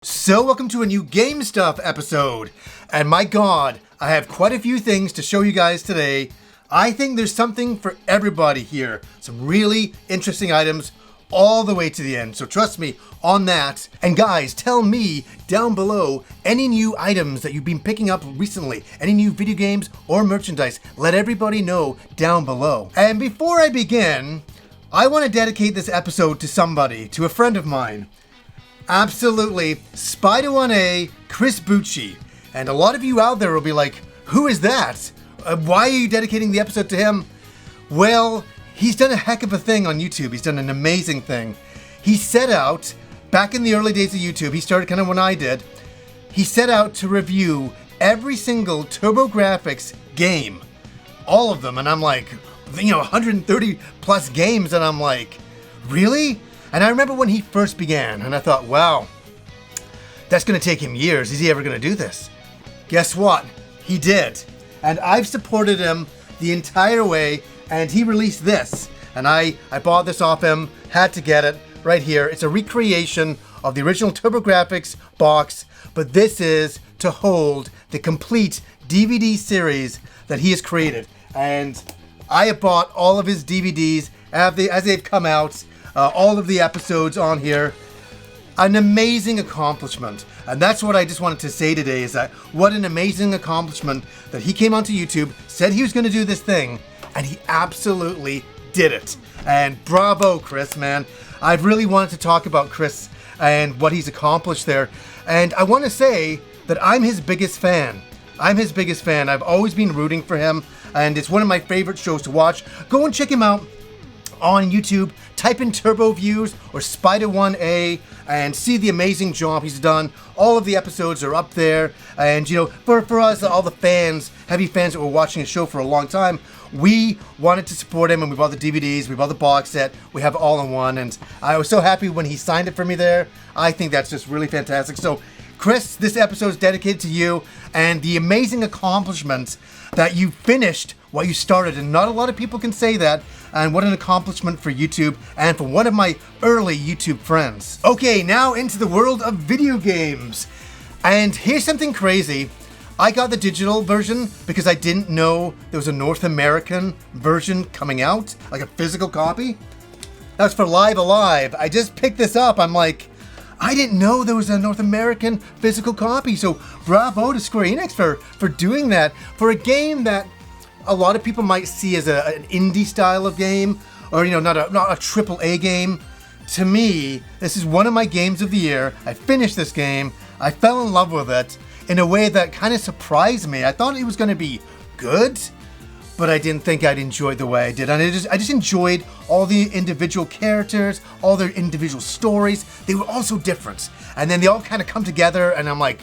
So welcome to a new Game Stuff episode, and my god, I have quite a few things to show you guys today. I think there's something for everybody here, some really interesting items all the way to the end, so trust me on that. And guys, tell me down below any new items that you've been picking up recently, any new video games or merchandise, let everybody know down below. And before I begin, I want to dedicate this episode to somebody, to a friend of mine. Absolutely, Spider1A, Chris Bucci. And a lot of you out there will be like, who is that? Why are you dedicating the episode to him? Well, he's done a heck of a thing on YouTube. He's done an amazing thing. He set out, back in the early days of YouTube, he started kind of when I did, he set out to review every single TurboGrafx game. All of them. And I'm like, 130 plus games. And I'm like, really? And I remember when he first began, and I thought, wow, that's going to take him years. Is he ever going to do this? Guess what? He did. And I've supported him the entire way, and he released this. And I bought this off him, had to get it right here. It's a recreation of the original TurboGrafx box, but this is to hold the complete DVD series that he has created. And I have bought all of his DVDs as they've come out. All of the episodes on here. An amazing accomplishment. And that's what I just wanted to say today, is that what an amazing accomplishment that he came onto YouTube, said he was going to do this thing, and he absolutely did it. And bravo, Chris, man. I've really wanted to talk about Chris and what he's accomplished there. And I want to say that I'm his biggest fan. I'm his biggest fan. I've always been rooting for him, and it's one of my favorite shows to watch. Go and check him out on YouTube. Type in Turbo Views or Spider1A and see the amazing job he's done. All of the episodes are up there. And for us, all the fans, heavy fans that were watching his show for a long time, we wanted to support him, and we bought the DVDs, we bought the box set, we have it all in one. And I was so happy when he signed it for me there. I think that's just really fantastic. So Chris, this episode is dedicated to you and the amazing accomplishment that you finished what you started. And not a lot of people can say that. And what an accomplishment for YouTube and for one of my early YouTube friends. Okay, now into the world of video games. And here's something crazy. I got the digital version because I didn't know there was a North American version coming out, like a physical copy. That's for Live Alive. I just picked this up. I'm like, I didn't know there was a North American physical copy. So bravo to Square Enix for doing that for a game that a lot of people might see as an indie style of game, or not a triple A game. To me, this is one of my games of the year. I finished this game. I fell in love with it in a way that kind of surprised me. I thought it was going to be good, but I didn't think I'd enjoy it the way I did. And I just enjoyed all the individual characters, all their individual stories. They were all so different, and then they all kind of come together, and I'm like,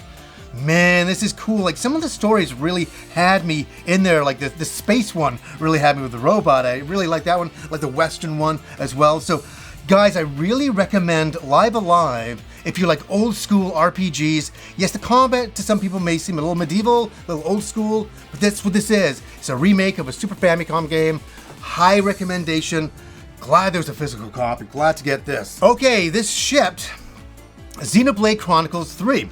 man, this is cool. Like, some of the stories really had me in there. Like the space one really had me with the robot. I really like that one, like the Western one as well. So guys, I really recommend Live Alive if you like old school RPGs. Yes, the combat to some people may seem a little medieval, a little old school, but that's what this is. It's a remake of a Super Famicom game. High recommendation. Glad there's a physical copy. Glad to get this. Okay, this shipped Xenoblade Chronicles 3.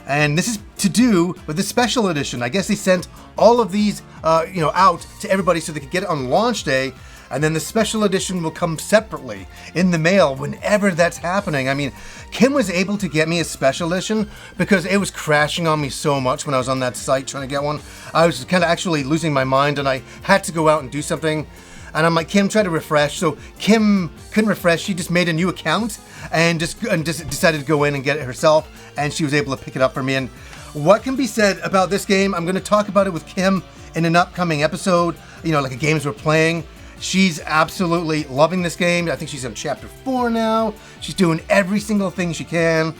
And this is to do with the special edition. I guess they sent all of these, out to everybody so they could get it on launch day. And then the special edition will come separately in the mail whenever that's happening. I mean, Kim was able to get me a special edition because it was crashing on me so much when I was on that site trying to get one. I was kind of actually losing my mind, and I had to go out and do something. And I'm like, Kim, try to refresh. So Kim couldn't refresh. She just made a new account and just decided to go in and get it herself. And she was able to pick it up for me. And what can be said about this game? I'm going to talk about it with Kim in an upcoming episode, like a games we're playing. She's absolutely loving this game. I think she's on chapter 4 now. She's doing every single thing she can.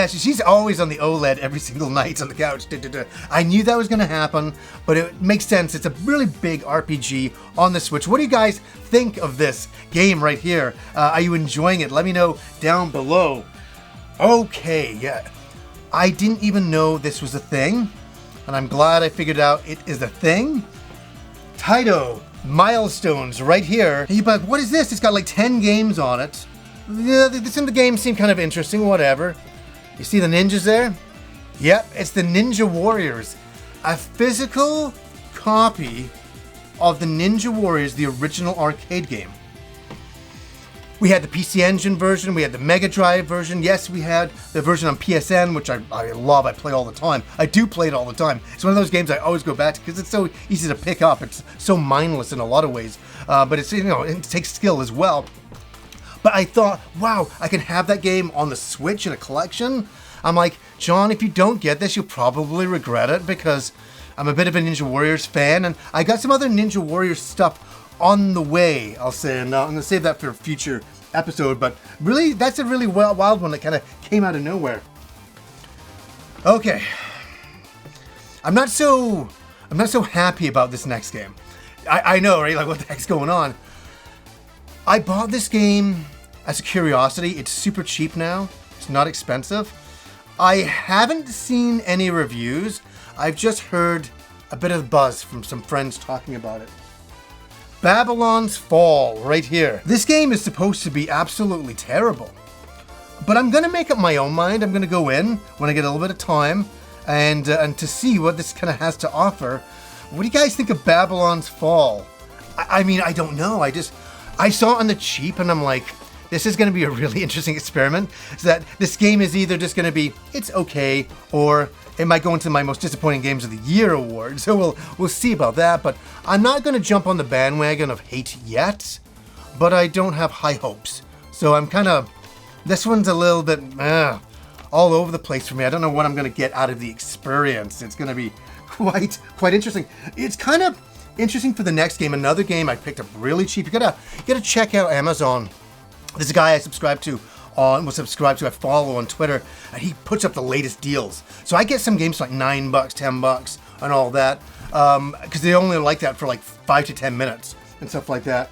She's always on the OLED every single night on the couch. I knew that was going to happen, but it makes sense. It's a really big RPG on the Switch. What do you guys think of this game right here? Are you enjoying it? Let me know down below. Okay, yeah. I didn't even know this was a thing, and I'm glad I figured out it is a thing. Taito Milestones right here. And you're like, what is this? It's got like 10 games on it. Yeah, some of the games seem kind of interesting, whatever. You see the ninjas there? Yep, it's the Ninja Warriors. A physical copy of the Ninja Warriors, the original arcade game. We had the PC Engine version, we had the Mega Drive version. Yes, we had the version on PSN, which I love, I play all the time. I do play it all the time. It's one of those games I always go back to because it's so easy to pick up. It's so mindless in a lot of ways, but it's, it takes skill as well. But I thought, wow, I can have that game on the Switch in a collection. I'm like, John, if you don't get this, you'll probably regret it because I'm a bit of a Ninja Warriors fan, and I got some other Ninja Warriors stuff on the way, I'll say, and I'm going to save that for a future episode, but really, that's a really wild one that kind of came out of nowhere. Okay. I'm not so happy about this next game. I know, right? Like, what the heck's going on? I bought this game as a curiosity. It's super cheap now. It's not expensive. I haven't seen any reviews. I've just heard a bit of buzz from some friends talking about it. Babylon's Fall, right here. This game is supposed to be absolutely terrible. But I'm gonna make up my own mind. I'm gonna go in when I get a little bit of time and to see what this kind of has to offer. What do you guys think of Babylon's Fall? I mean, I don't know. I saw it on the cheap and I'm like, this is going to be a really interesting experiment. So that this game is either just going to be, it's okay, or it might go into my most disappointing games of the year award. So we'll see about that. But I'm not going to jump on the bandwagon of hate yet, but I don't have high hopes. So I'm kind of, this one's a little bit all over the place for me. I don't know what I'm going to get out of the experience. It's going to be quite interesting. It's kind of interesting for the next game. Another game I picked up really cheap. You gotta check out Amazon. There's a guy I I follow on Twitter, and he puts up the latest deals. So I get some games for like $9, $10, and all that, because they only like that for like 5 to 10 minutes and stuff like that.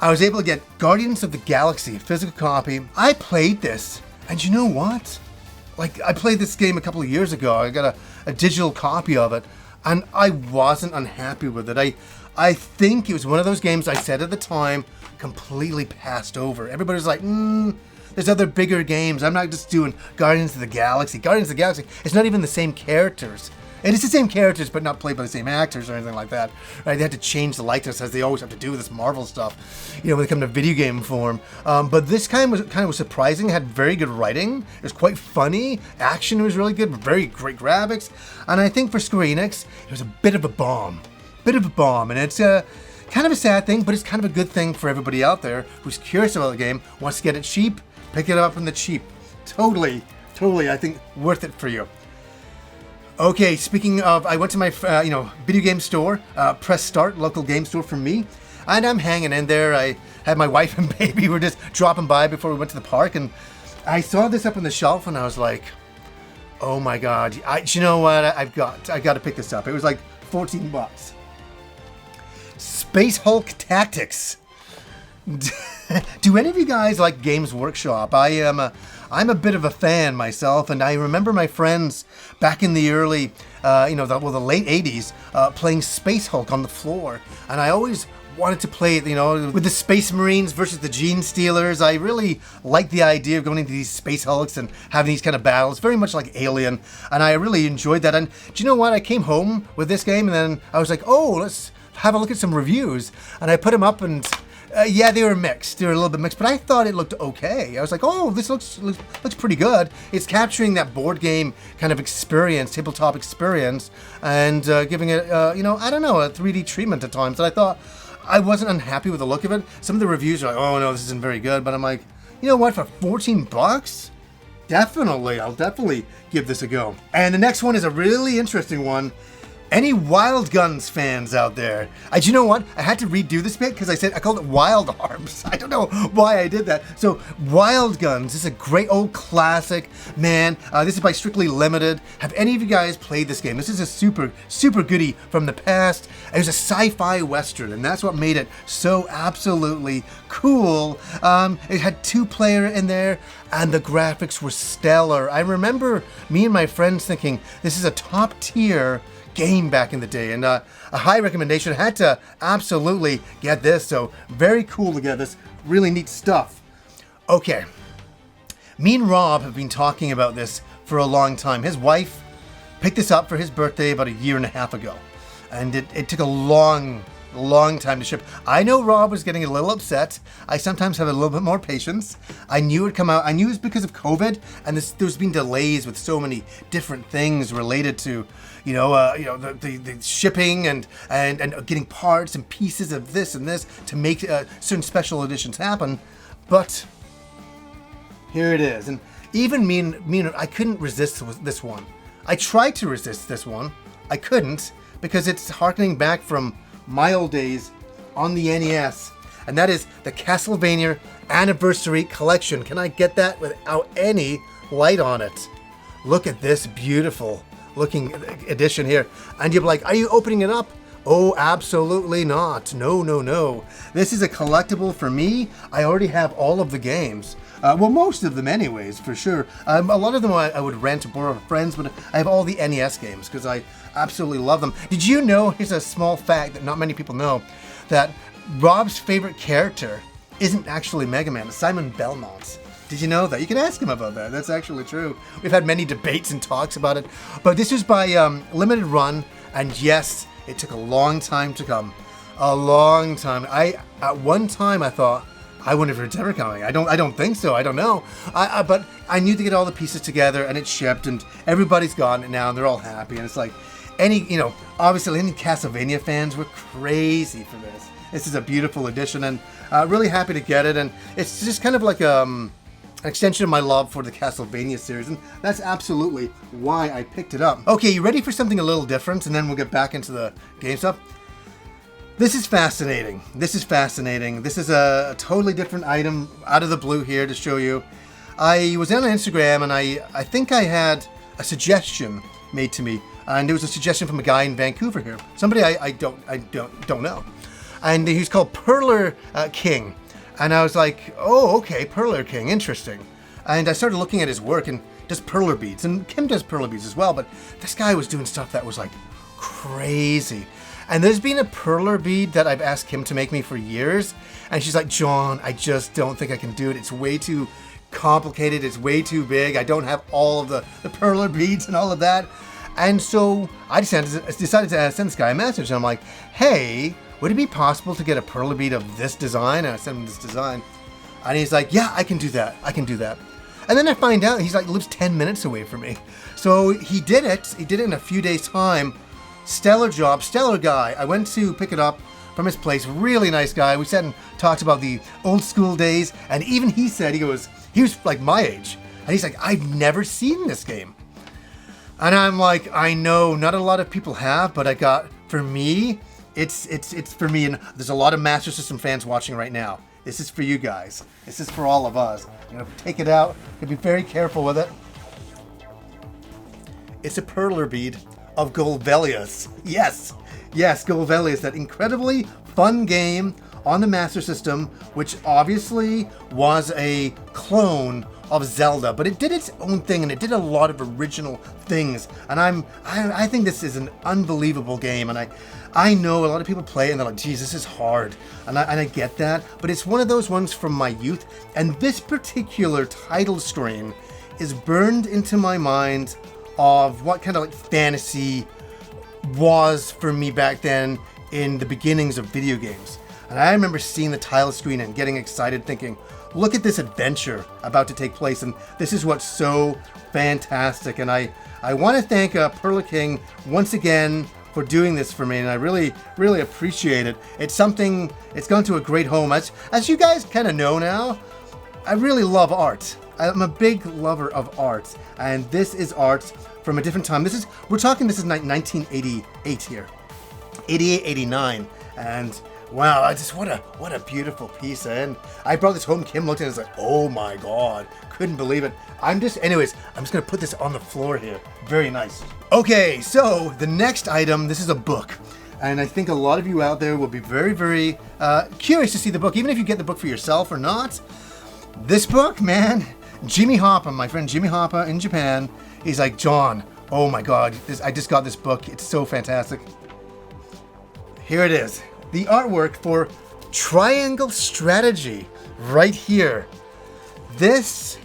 I was able to get Guardians of the Galaxy, physical copy. I played this, and you know what? Like, I played this game a couple of years ago. I got a digital copy of it, and I wasn't unhappy with it. I think it was one of those games I said at the time, completely passed over. Everybody's like, there's other bigger games. I'm not just doing Guardians of the Galaxy. Guardians of the Galaxy, it's not even the same characters. It is the same characters, but not played by the same actors or anything like that. Right? They had to change the likeness, as they always have to do with this Marvel stuff, when they come to video game form. But this kind of was surprising. It had very good writing. It was quite funny. Action was really good. Very great graphics. And I think for Square Enix, it was a bit of a bomb. And it's kind of a sad thing, but it's kind of a good thing for everybody out there who's curious about the game, wants to get it cheap, pick it up in the cheap. Totally, I think worth it for you. Okay, speaking of, I went to my, video game store, Press Start, local game store for me, and I'm hanging in there. I had my wife and baby were just dropping by before we went to the park, and I saw this up on the shelf, and I was like, oh my God, you know what? I got to pick this up. It was like $14. Space Hulk Tactics. Do any of you guys like Games Workshop? I'm a bit of a fan myself, and I remember my friends back in the early, the late 80s, playing Space Hulk on the floor, and I always wanted to play, with the Space Marines versus the Gene Stealers. I really liked the idea of going into these Space Hulks and having these kind of battles, very much like Alien, and I really enjoyed that. And do you know what? I came home with this game, and then I was like, oh, let's have a look at some reviews, and I put them up, and they were mixed. They were a little bit mixed, but I thought it looked okay. I was like, oh, this looks pretty good. It's capturing that board game kind of experience, tabletop experience, and giving it, a 3D treatment at times. And I thought, I wasn't unhappy with the look of it. Some of the reviews are like, oh no, this isn't very good. But I'm like, you know what, for $14? I'll definitely give this a go. And the next one is a really interesting one. Any Wild Guns fans out there? Do you know what? I had to redo this bit because I called it Wild Arms. I don't know why I did that. So Wild Guns is a great old classic. Man, this is by Strictly Limited. Have any of you guys played this game? This is a super goodie from the past. It was a sci-fi western, and that's what made it so absolutely cool. It had 2-player in there, and the graphics were stellar. I remember me and my friends thinking, this is a top tier game back in the day, and a high recommendation. I had to absolutely get this, so very cool to get this. Really neat stuff. Okay, me and Rob have been talking about this for a long time. His wife picked this up for his birthday about a year and a half ago. And it took a long time to ship. I know Rob was getting a little upset. I sometimes have a little bit more patience. I knew it would come out. I knew it was because of COVID, and there's been delays with so many different things related to, the shipping and getting parts and pieces of this and this to make certain special editions happen. But here it is, and even me, I couldn't resist this one. I tried to resist this one. I couldn't, because it's harkening back from my old days on the NES, and that is the Castlevania Anniversary Collection. Can I get that without any light on it? Look at this beautiful looking edition here. And you're like, are you opening it up? Oh, absolutely not. No. This is a collectible for me. I already have all of the games. Well, most of them anyways, for sure. A lot of them I would rent or borrow from friends, but I have all the NES games because I absolutely love them. Did you know, here's a small fact that not many people know, that Rob's favorite character isn't actually Mega Man, it's Simon Belmont. Did you know that? You can ask him about that. That's actually true. We've had many debates and talks about it. But this was by limited run, and yes, it took a long time to come. A long time. At one time I thought, I wonder if it's ever coming. I don't think so. I don't know. But I knew to get all the pieces together, and it shipped, and everybody's gotten it now, and they're all happy. And it's like, obviously any Castlevania fans were crazy for this. This is a beautiful edition, and really happy to get it. And it's just kind of like an extension of my love for the Castlevania series, and that's absolutely why I picked it up. Okay, you ready for something a little different, and then we'll get back into the game stuff? This is fascinating. This is a totally different item out of the blue here to show you. I was on Instagram, and I think I had a suggestion made to me, and it was a suggestion from a guy in Vancouver here, somebody I don't know, and he's called Perler King. And I was like, oh, okay, Perler King, interesting. And I started looking at his work, and does perler beads, and Kim does perler beads as well, but this guy was doing stuff that was like crazy. And there's been a perler bead that I've asked Kim to make me for years, and she's like, John, I just don't think I can do it. It's way too complicated, it's way too big. I don't have all of the perler beads and all of that. And so I decided to send this guy a message, and I'm like, hey, would it be possible to get a perler bead of this design? And I sent him this design. And he's like, yeah, I can do that. And then I find out he's like lives 10 minutes away from me. So he did it. He did it in a few days' time. Stellar job, stellar guy. I went to pick it up from his place. Really nice guy. We sat and talked about the old school days. And even he said, he was like my age. And he's like, I've never seen this game. And I'm like, I know not a lot of people have, but for me, it's for me, and there's a lot of Master System fans watching right now. This is for you guys. This is for all of us. Take it out. Be very careful with it. It's a perler bead of Golvellius. Yes, Golvellius, that incredibly fun game on the Master System, which obviously was a clone of Zelda, but it did its own thing, and it did a lot of original things. And I think this is an unbelievable game, and I know a lot of people play it and they're like, geez, this is hard, and I get that, but it's one of those ones from my youth, and this particular title screen is burned into my mind of what kind of like fantasy was for me back then in the beginnings of video games. And I remember seeing the title screen and getting excited, thinking, look at this adventure about to take place, and this is what's so fantastic. And I want to thank Perler King once again for doing this for me, and I really appreciate it. It's something, it's gone to a great home. As you guys kind of know now, I really love art. I'm a big lover of art, and this is art from a different time. This is 1988 here, 88, 89, and wow, what a beautiful piece. And I brought this home, Kim looked at it and was like, oh my god, couldn't believe it. I'm just gonna put this on the floor here. Very nice. Okay, so the next item, this is a book. And I think a lot of you out there will be very, very curious to see the book, even if you get the book for yourself or not. This book, man, Jimmy Hoppa, my friend Jimmy Hoppa in Japan, he's like, John, oh my god, I just got this book. It's so fantastic. Here it is. The artwork for Triangle Strategy right here. This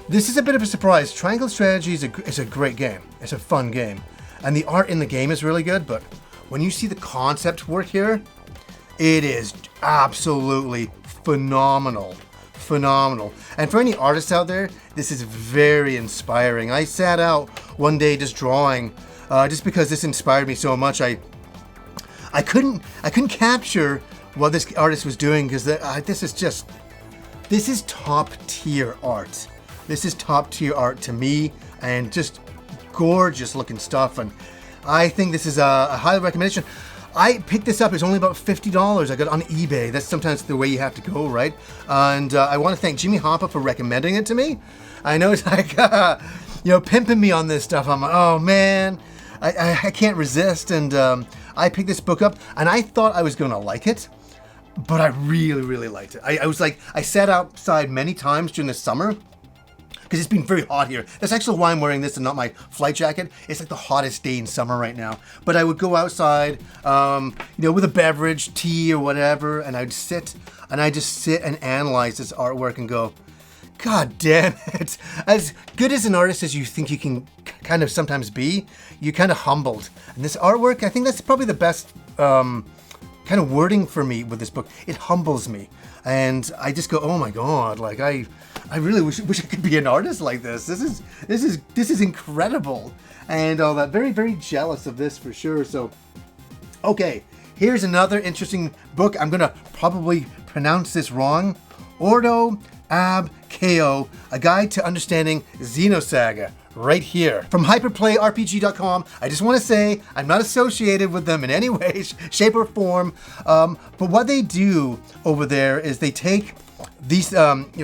This is a bit of a surprise. Triangle Strategy is a great game. It's a fun game. And the art in the game is really good, but when you see the concept work here, it is absolutely phenomenal. Phenomenal. And for any artists out there, this is very inspiring. I sat out one day just drawing, just because this inspired me so much. I couldn't capture what this artist was doing, because this is top tier art. This is top tier art to me, and just gorgeous looking stuff. And I think this is a high recommendation. I picked this up. It's only about $50. I got it on eBay. That's sometimes the way you have to go, right? And I want to thank Jimmy Hoppa for recommending it to me. I know it's like, pimping me on this stuff. I'm like, oh man, I can't resist. And I picked this book up, and I thought I was going to like it, but I really, really liked it. I was like, I sat outside many times during the summer, because it's been very hot here. That's actually why I'm wearing this and not my flight jacket. It's like the hottest day in summer right now. But I would go outside, with a beverage, tea or whatever, and I'd sit and analyze this artwork and go, God damn it. As good as an artist as you think you can kind of sometimes be, you're kind of humbled. And this artwork, I think that's probably the best kind of wording for me with this book. It humbles me. And I just go, oh my God, like I really wish I could be an artist like this. This is incredible. And all that. Very, very jealous of this for sure. So, okay, here's another interesting book. I'm gonna probably pronounce this wrong. Ordo Ab Ko, A Guide to Understanding Xena Saga. Right here. From hyperplayrpg.com. I just want to say I'm not associated with them in any way, shape, or form. But what they do over there is they take these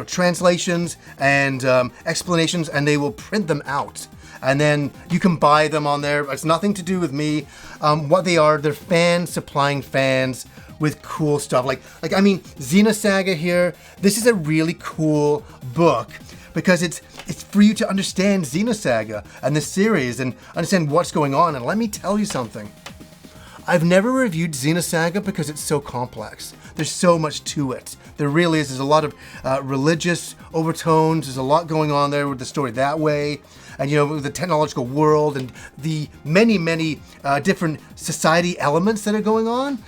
translations and explanations, and they will print them out. And then you can buy them on there. It's nothing to do with me. What they are, they're fans supplying fans with cool stuff. Like Xena Saga here. This is a really cool book, because it's for you to understand Xena Saga and the series and understand what's going on. And let me tell you something. I've never reviewed Xena Saga because it's so complex. There's so much to it. There really is. There's a lot of religious overtones. There's a lot going on there with the story that way. And, with the technological world and the many, many different society elements that are going on.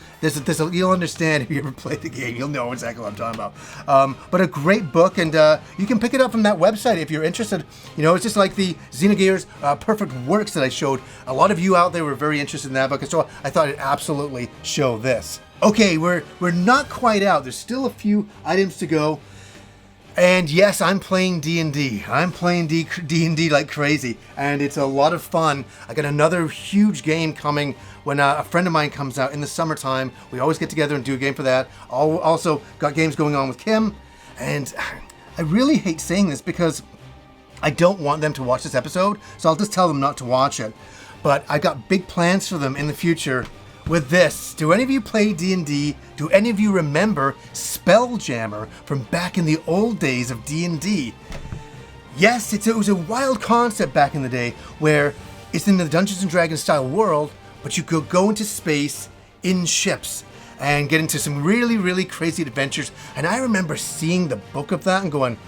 You'll understand if you ever played the game. You'll know exactly what I'm talking about. But a great book, and you can pick it up from that website if you're interested. It's just like the Xenogears Perfect Works that I showed. A lot of you out there were very interested in that book, and so I thought I'd absolutely show this. Okay, we're not quite out. There's still a few items to go. And yes, I'm playing D&D. I'm playing D&D like crazy, and it's a lot of fun. I got another huge game coming when a friend of mine comes out in the summertime. We always get together and do a game for that. Also got games going on with Kim, and I really hate saying this because I don't want them to watch this episode, so I'll just tell them not to watch it. But I got big plans for them in the future with this. Do any of you play D&D? Do any of you remember Spelljammer from back in the old days of D&D? Yes, it was a wild concept back in the day where it's in the Dungeons & Dragons style world, but you could go into space in ships and get into some really, really crazy adventures. And I remember seeing the book of that and going,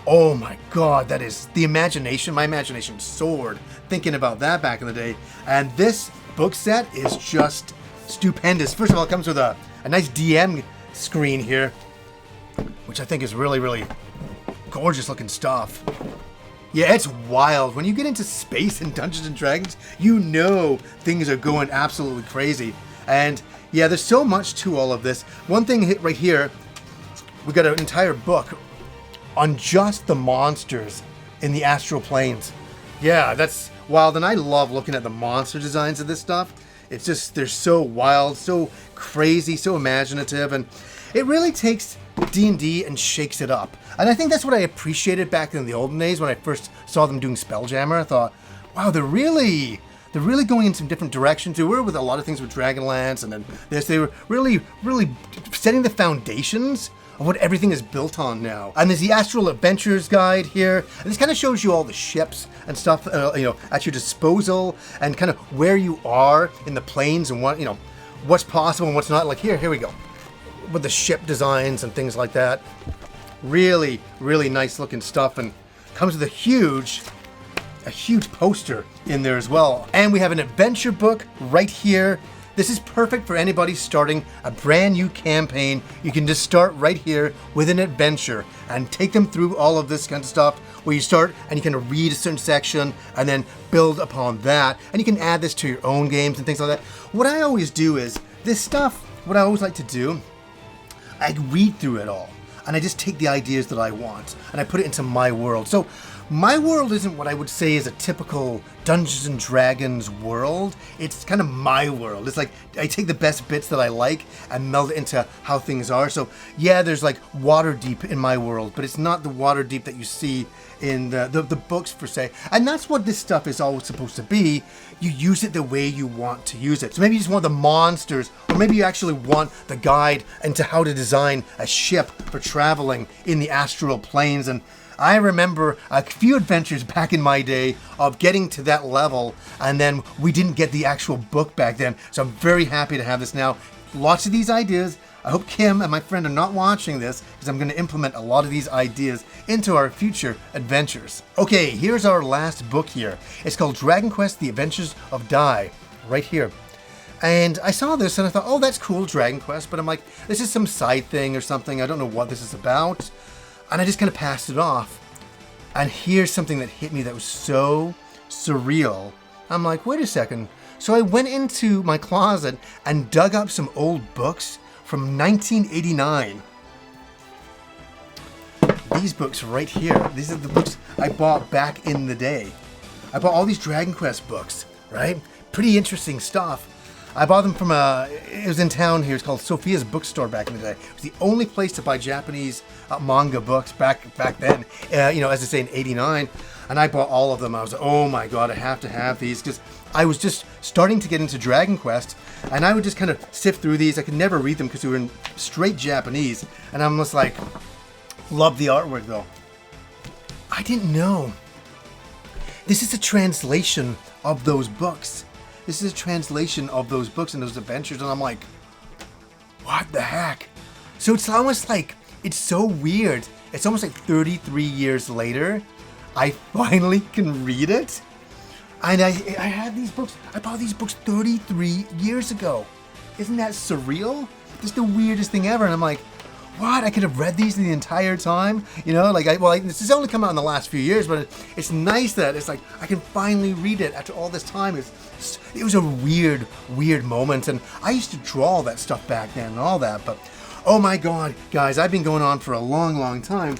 oh my God, that is the imagination. My imagination soared thinking about that back in the day. And this book set is just stupendous. First of all, it comes with a nice DM screen here, which I think is really, really gorgeous looking stuff. Yeah, it's wild. When you get into space and Dungeons and Dragons, things are going absolutely crazy. And yeah, there's so much to all of this. One thing right here, we got an entire book on just the monsters in the astral planes. Yeah, that's wild. And I love looking at the monster designs of this stuff. It's just, they're so wild, so crazy, so imaginative, and it really takes D&D and shakes it up. And I think that's what I appreciated back in the olden days when I first saw them doing Spelljammer. I thought, wow, they're really going in some different directions. They were with a lot of things with Dragonlance, and then they were really, really setting the foundations of what everything is built on now. And there's the Astral Adventures guide here, and this kind of shows you all the ships and stuff, at your disposal, and kind of where you are in the planes and what's possible and what's not. Like here we go, with the ship designs and things like that. Really, really nice looking stuff, and Comes with a huge poster in there as well. And we have an adventure book right here. This is perfect for anybody starting a brand new campaign. You can just start right here with an adventure and take them through all of this kind of stuff where you start and you can read a certain section and then build upon that. And you can add this to your own games and things like that. What I always do is this stuff, what I always like to do, I read through it all and I just take the ideas that I want and I put it into my world. So my world isn't what I would say is a typical Dungeons and Dragons world. It's kind of my world. It's like I take the best bits that I like and meld it into how things are. So yeah, there's like Waterdeep in my world, but it's not the Waterdeep that you see in the books per se. And that's what this stuff is always supposed to be. You use it the way you want to use it. So maybe you just want the monsters, or maybe you actually want the guide into how to design a ship for traveling in the astral planes. And I remember a few adventures back in my day of getting to that level, and then we didn't get the actual book back then. So I'm very happy to have this now. Lots of these ideas. I hope Kim and my friend are not watching this, because I'm going to implement a lot of these ideas into our future adventures. Okay, here's our last book here. It's called Dragon Quest: The Adventures of Dai, right here. And I saw this and I thought, oh, that's cool, Dragon Quest. But I'm like, this is some side thing or something. I don't know what this is about. And I just kind of passed it off. And here's something that hit me that was so surreal. I'm like, wait a second. So I went into my closet and dug up some old books from 1989. These books right here. These are the books I bought back in the day. I bought all these Dragon Quest books, right? Pretty interesting stuff. I bought them from it was in town here. It's called Sophia's Bookstore back in the day. It was the only place to buy Japanese manga books back then, you know, as I say, in 89. And I bought all of them. I was like, oh my God, I have to have these, because I was just starting to get into Dragon Quest, and I would just kind of sift through these. I could never read them because they were in straight Japanese. And I'm just like, love the artwork though. I didn't know. This is a translation of those books. This is a translation of those books and those adventures, and I'm like, what the heck? So it's almost like, it's so weird. It's almost like 33 years later, I finally can read it. And I had these books, I bought these books 33 years ago. Isn't that surreal? Just the weirdest thing ever. And I'm like, what? I could have read these the entire time? You know, like, this has only come out in the last few years, but it's nice that it's like, I can finally read it after all this time. It was a weird moment. And I used to draw that stuff back then and all that, but oh my God, guys, I've been going on for a long time.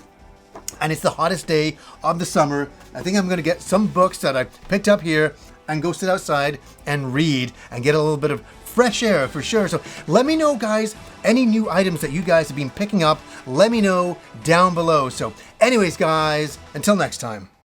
And it's the hottest day of the summer. I think I'm going to get some books that I picked up here and go sit outside and read and get a little bit of fresh air for sure. So let me know, guys, any new items that you guys have been picking up. Let me know down below. So anyways, guys, until next time.